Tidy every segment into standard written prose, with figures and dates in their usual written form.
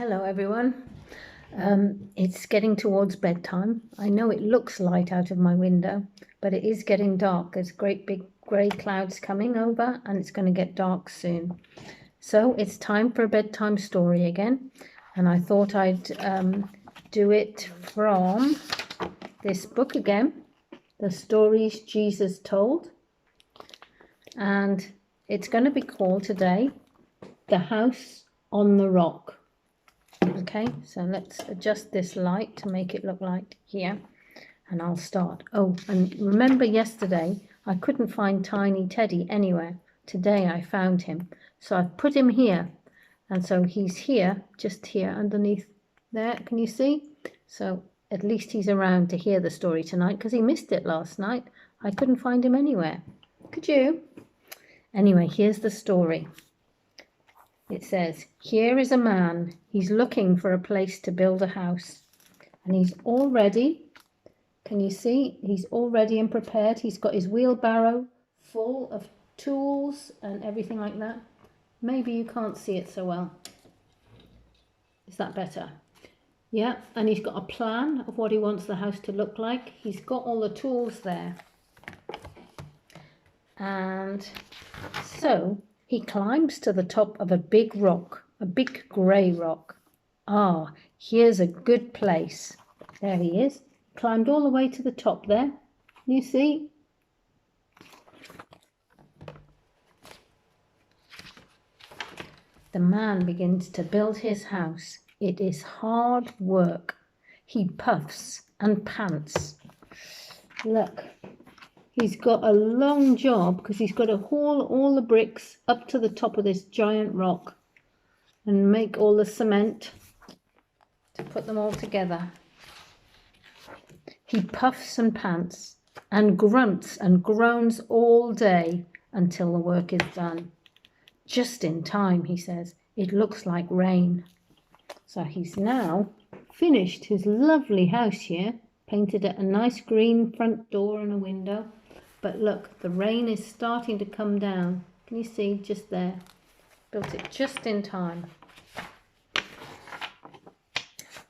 Hello everyone. It's getting towards bedtime. I know it looks light out of my window, but it is getting dark. There's great big grey clouds coming over and it's going to get dark soon. So it's time for a bedtime story again. And I thought I'd do it from this book again, The Stories Jesus Told. And it's going to be called today, The House on the Rock. Okay, so let's adjust this light to make it look like here, and I'll start. Oh, and remember yesterday I couldn't find Tiny Teddy anywhere. Today I found him, so I've put him here, and so he's here, just here underneath there. Can you see? So at least he's around to hear the story tonight, because he missed it last night. I couldn't find him anywhere. Could you? Anyway, here's the story. It says, here is a man. He's looking for a place to build a house. And he's all ready. Can you see? He's all ready and prepared. He's got his wheelbarrow full of tools and everything like that. Maybe you can't see it so well. Is that better? Yeah, and he's got a plan of what he wants the house to look like. He's got all the tools there. And so he climbs to the top of a big rock, a big grey rock. Ah, here's a good place. There he is. Climbed all the way to the top there. You see? The man begins to build his house. It is hard work. He puffs and pants. Look. He's got a long job because he's got to haul all the bricks up to the top of this giant rock and make all the cement to put them all together. He puffs and pants and grunts and groans all day until the work is done. Just in time, he says. It looks like rain. So he's now finished his lovely house here, painted it a nice green front door and a window. But look, the rain is starting to come down. Can you see just there? Built it just in time.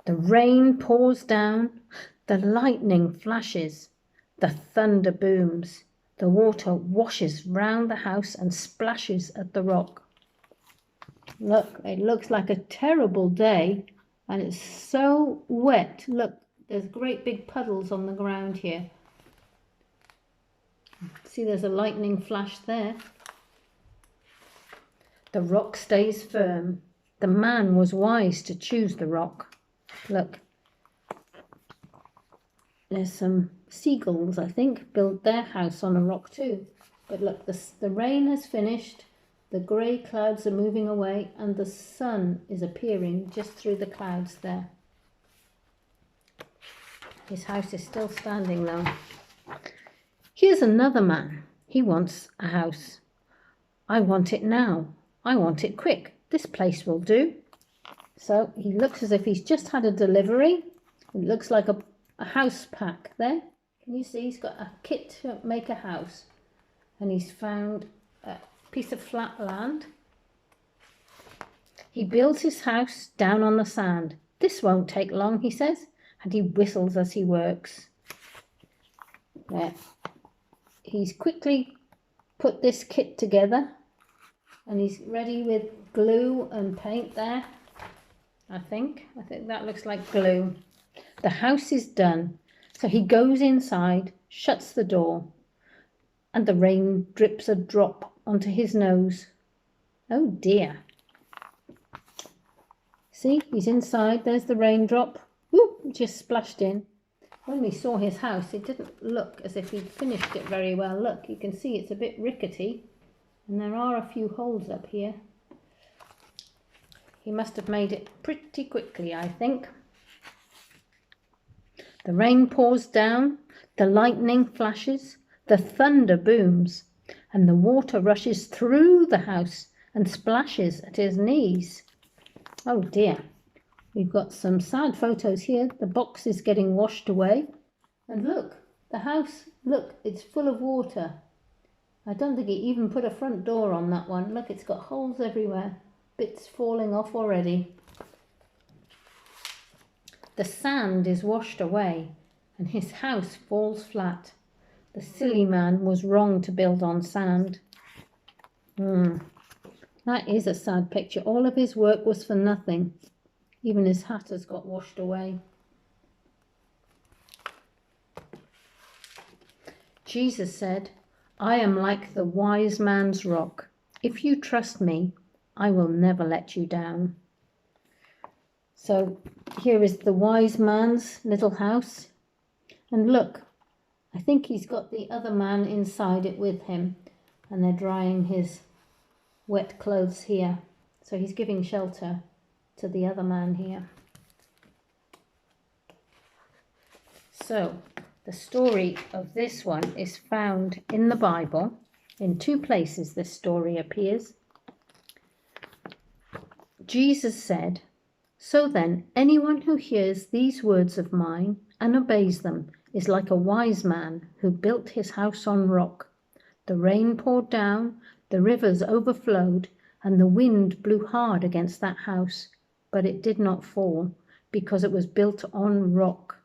The rain pours down, the lightning flashes, the thunder booms, the water washes round the house and splashes at the rock. Look, it looks like a terrible day and it's so wet. Look, there's great big puddles on the ground here. See, there's a lightning flash there. The rock stays firm. The man was wise to choose the rock. Look, there's some seagulls, I think, built their house on a rock too. But look, the rain has finished. The grey clouds are moving away and the sun is appearing just through the clouds there. His house is still standing though. Here's another man. He wants a house. I want it now. I want it quick. This place will do. So he looks as if he's just had a delivery. It looks like a house pack there. Can you see? He's got a kit to make a house. And he's found a piece of flat land. He builds his house down on the sand. This won't take long, he says. And he whistles as he works. There. He's quickly put this kit together and he's ready with glue and paint there. I think that looks like glue. The house is done. So he goes inside, shuts the door, and the rain drips a drop onto his nose. Oh dear. See, he's inside. There's the raindrop. Woo, just splashed in. When we saw his house, it didn't look as if he'd finished it very well. Look, you can see it's a bit rickety, and there are a few holes up here. He must have made it pretty quickly, I think. The rain pours down, the lightning flashes, the thunder booms, and the water rushes through the house and splashes at his knees. Oh dear. We've got some sad photos here. The box is getting washed away. And look, the house, look, it's full of water. I don't think he even put a front door on that one. Look, it's got holes everywhere. Bits falling off already. The sand is washed away, and his house falls flat. The silly man was wrong to build on sand. That is a sad picture. All of his work was for nothing. Even his hat has got washed away. Jesus said, I am like the wise man's rock. If you trust me, I will never let you down. So here is the wise man's little house. And look, I think he's got the other man inside it with him. And they're drying his wet clothes here. So he's giving shelter to the other man here. So the story of this one is found in the Bible. In two places this story appears. Jesus said, so then, anyone who hears these words of mine and obeys them is like a wise man who built his house on rock. The rain poured down, the rivers overflowed, and the wind blew hard against that house, but it did not fall, because it was built on rock.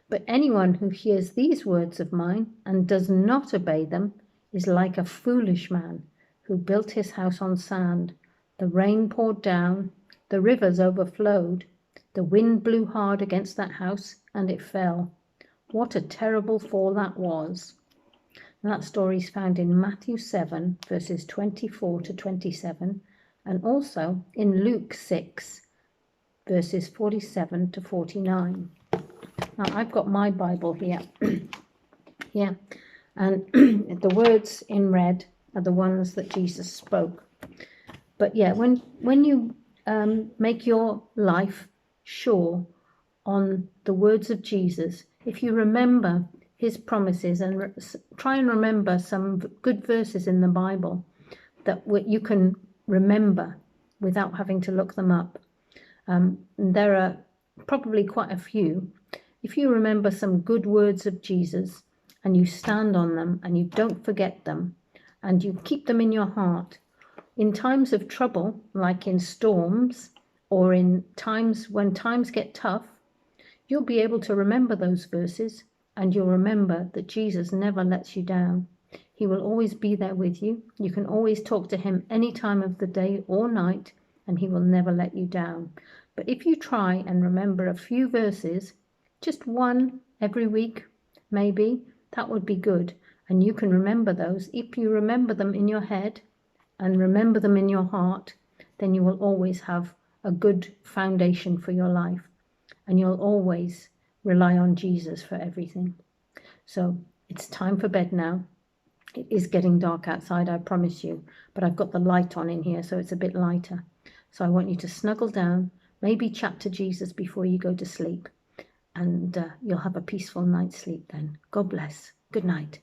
But anyone who hears these words of mine and does not obey them is like a foolish man who built his house on sand. The rain poured down, the rivers overflowed, the wind blew hard against that house, and it fell. What a terrible fall that was. And that story is found in Matthew 7, verses 24 to 27, and also in Luke 6, verses 47 to 49. Now, I've got my Bible here. Yeah, and the words in red are the ones that Jesus spoke. But yeah, when you make your life sure on the words of Jesus, if you remember his promises and try and remember some good verses in the Bible that you can remember without having to look them up. There are probably quite a few. If you remember some good words of Jesus and you stand on them and you don't forget them and you keep them in your heart, in times of trouble, like in storms or in times when times get tough, you'll be able to remember those verses, and you'll remember that Jesus never lets you down. He will always be there with you. You can always talk to him any time of the day or night, and he will never let you down. But if you try and remember a few verses, just one every week, maybe, that would be good. And you can remember those. If you remember them in your head and remember them in your heart, then you will always have a good foundation for your life. And you'll always rely on Jesus for everything. So it's time for bed now. It is getting dark outside, I promise you. But I've got the light on in here, so it's a bit lighter. So I want you to snuggle down, maybe chat to Jesus before you go to sleep. And you'll have a peaceful night's sleep then. God bless. Good night.